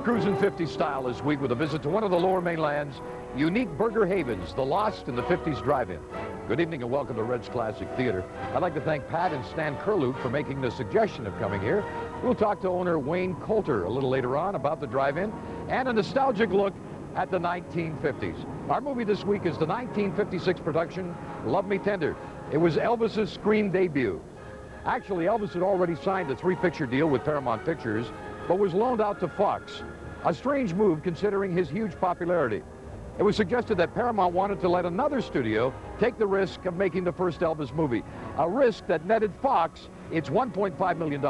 cruising 50 style this week with a visit to one of the Lower Mainland's unique burger havens, the Lost in the 50s Drive-In. Good evening and welcome to Red's Classic Theater. I'd like to thank Pat and Stan Curlew for making the suggestion of coming here. We'll talk to owner Wayne Coulter a little later on about the drive-in and a nostalgic look at the 1950s. Our movie this week is the 1956 production, Love Me Tender. It was Elvis's screen debut. Actually, Elvis had already signed a 3-picture deal with Paramount Pictures, but was loaned out to Fox. A strange move considering his huge popularity. It was suggested that Paramount wanted to let another studio take the risk of making the first Elvis movie, a risk that netted Fox its $1.5 million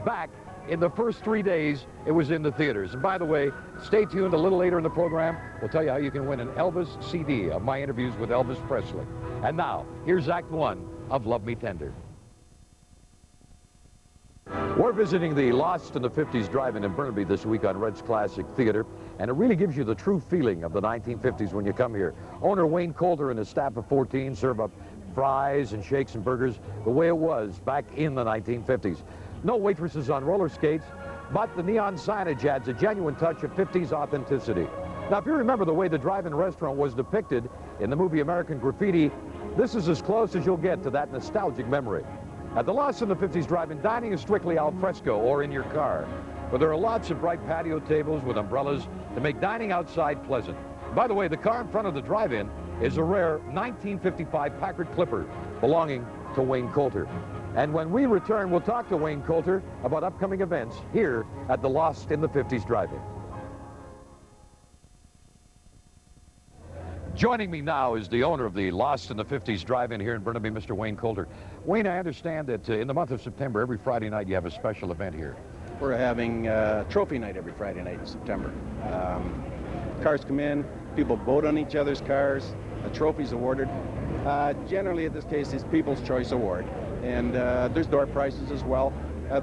back in the first 3 days it was in the theaters. And by the way, stay tuned a little later in the program. We'll tell you how you can win an Elvis CD of my interviews with Elvis Presley. And now, here's Act 1 of Love Me Tender. We're visiting the Lost in the 50s Drive-In in Burnaby this week on Red's Classic Theater, and it really gives you the true feeling of the 1950s when you come here. Owner Wayne Coulter and his staff of 14 serve up fries and shakes and burgers the way it was back in the 1950s. No waitresses on roller skates, but the neon signage adds a genuine touch of 50s authenticity. Now, if you remember the way the drive-in restaurant was depicted in the movie American Graffiti, this is as close as you'll get to that nostalgic memory. At the Lost in the 50s Drive-In, dining is strictly al fresco or in your car, but there are lots of bright patio tables with umbrellas to make dining outside pleasant. By the way, the car in front of the drive-in is a rare 1955 Packard Clipper belonging to Wayne Coulter. And when we return, we'll talk to Wayne Coulter about upcoming events here at the Lost in the 50s Drive-In. Joining me now is the owner of the Lost in the 50s Drive-In here in Burnaby, Mr. Wayne Coulter. Wayne, I understand that in the month of September, every Friday night, you have a special event here. We're having trophy night every Friday night in September. Cars come in, people vote on each other's cars, a trophy's awarded. Generally, in this case, it's People's Choice Award. And there's door prizes as well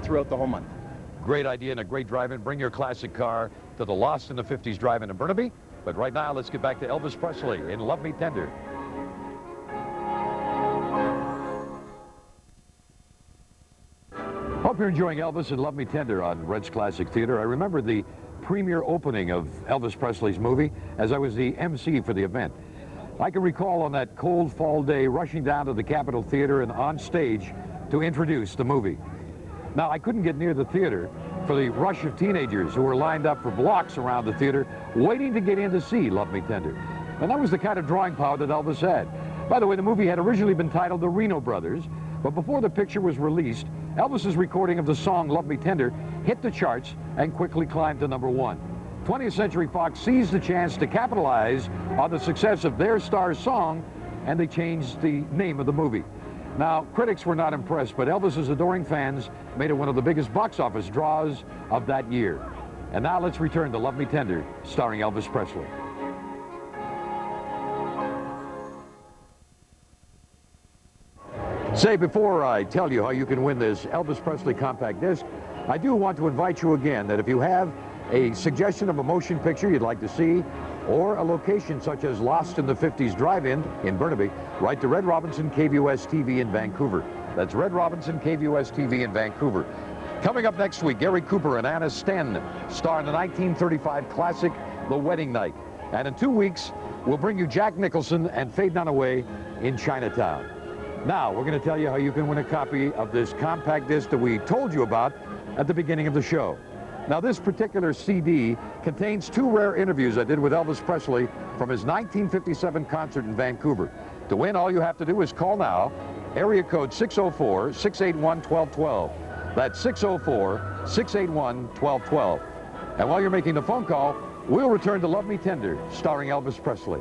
throughout the whole month. Great idea and a great drive-in. Bring your classic car to the Lost in the 50s Drive-In in Burnaby. But right now, let's get back to Elvis Presley in Love Me Tender. Hope you're enjoying Elvis and Love Me Tender on Red's Classic Theater. I remember the premiere opening of Elvis Presley's movie as I was the MC for the event. I can recall on that cold fall day rushing down to the Capitol Theater and on stage to introduce the movie. Now, I couldn't get near the theater for the rush of teenagers who were lined up for blocks around the theater waiting to get in to see Love Me Tender. And that was the kind of drawing power that Elvis had. By the way, the movie had originally been titled The Reno Brothers, but before the picture was released, Elvis's recording of the song Love Me Tender hit the charts and quickly climbed to #1. 20th Century Fox seized the chance to capitalize on the success of their star's song, and they changed the name of the movie. Now, critics were not impressed, but Elvis's adoring fans made it one of the biggest box office draws of that year. And now let's return to Love Me Tender, starring Elvis Presley. Say, before I tell you how you can win this Elvis Presley compact disc, I do want to invite you again that if you have a suggestion of a motion picture you'd like to see, or a location such as Lost in the 50s Drive-In in Burnaby, write to Red Robinson KVUS TV in Vancouver. That's Red Robinson KVUS TV in Vancouver. Coming up next week, Gary Cooper and Anna Sten star in the 1935 classic The Wedding Night. And in 2 weeks, we'll bring you Jack Nicholson and Fade Dunaway in Chinatown. Now, we're going to tell you how you can win a copy of this compact disc that we told you about at the beginning of the show. Now, this particular CD contains 2 rare interviews I did with Elvis Presley from his 1957 concert in Vancouver. To win, all you have to do is call now, area code 604-681-1212. That's 604-681-1212. And while you're making the phone call, we'll return to Love Me Tender, starring Elvis Presley.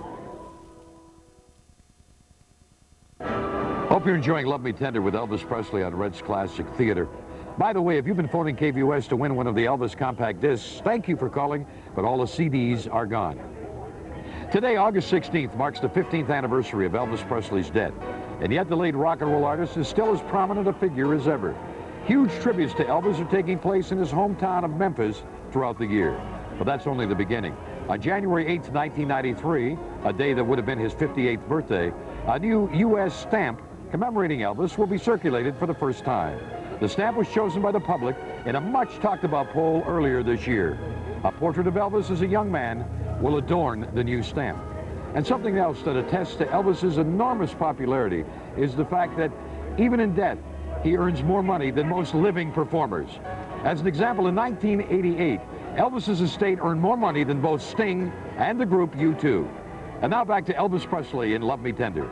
Hope you're enjoying Love Me Tender with Elvis Presley on Red's Classic Theater. By the way, if you've been phoning KVUS to win one of the Elvis compact discs, thank you for calling, but all the CDs are gone. Today, August 16th, marks the 15th anniversary of Elvis Presley's death, and yet the late rock and roll artist is still as prominent a figure as ever. Huge tributes to Elvis are taking place in his hometown of Memphis throughout the year. But that's only the beginning. On January 8th, 1993, a day that would have been his 58th birthday, a new U.S. stamp commemorating Elvis will be circulated for the first time. The stamp was chosen by the public in a much talked about poll earlier this year. A portrait of Elvis as a young man will adorn the new stamp. And something else that attests to Elvis's enormous popularity is the fact that even in death, he earns more money than most living performers. As an example, in 1988, Elvis's estate earned more money than both Sting and the group U2. And now back to Elvis Presley in Love Me Tender.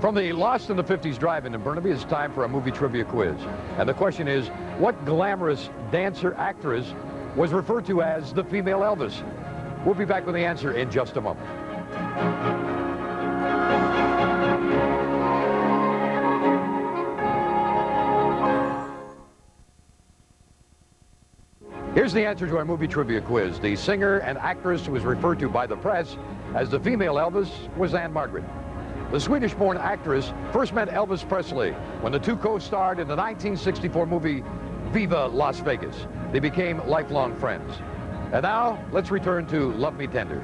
From the Lost in the 50s Drive-In in Burnaby, it's time for a movie trivia quiz. And the question is, what glamorous dancer-actress was referred to as the female Elvis? We'll be back with the answer in just a moment. Here's the answer to our movie trivia quiz. The singer and actress who was referred to by the press as the female Elvis was Anne Margaret. The Swedish-born actress first met Elvis Presley when the two co-starred in the 1964 movie Viva Las Vegas. They became lifelong friends. And now, let's return to Love Me Tender.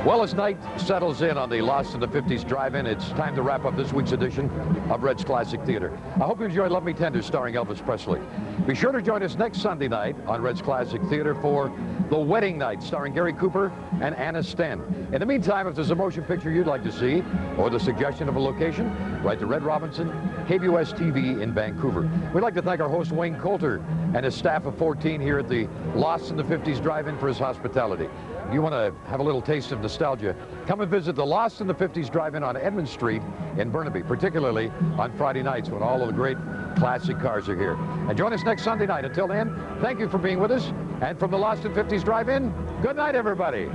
Well, as night settles in on the Lost in the 50s Drive-In, it's time to wrap up this week's edition of Red's Classic Theater. I hope you enjoyed Love Me Tender starring Elvis Presley. Be sure to join us next Sunday night on Red's Classic Theater for The Wedding Night starring Gary Cooper and Anna Sten. In the meantime, if there's a motion picture you'd like to see or the suggestion of a location, write to Red Robinson, KBUS TV in Vancouver. We'd like to thank our host Wayne Coulter and his staff of 14 here at the Lost in the 50s Drive-In for his hospitality. If you want to have a little taste of nostalgia, come and visit the Lost in the 50s Drive-In on Edmund Street in Burnaby, particularly on Friday nights when all of the great classic cars are here. And join us next Sunday night. Until then, thank you for being with us. And from the Lost in the 50s Drive-In, good night, everybody.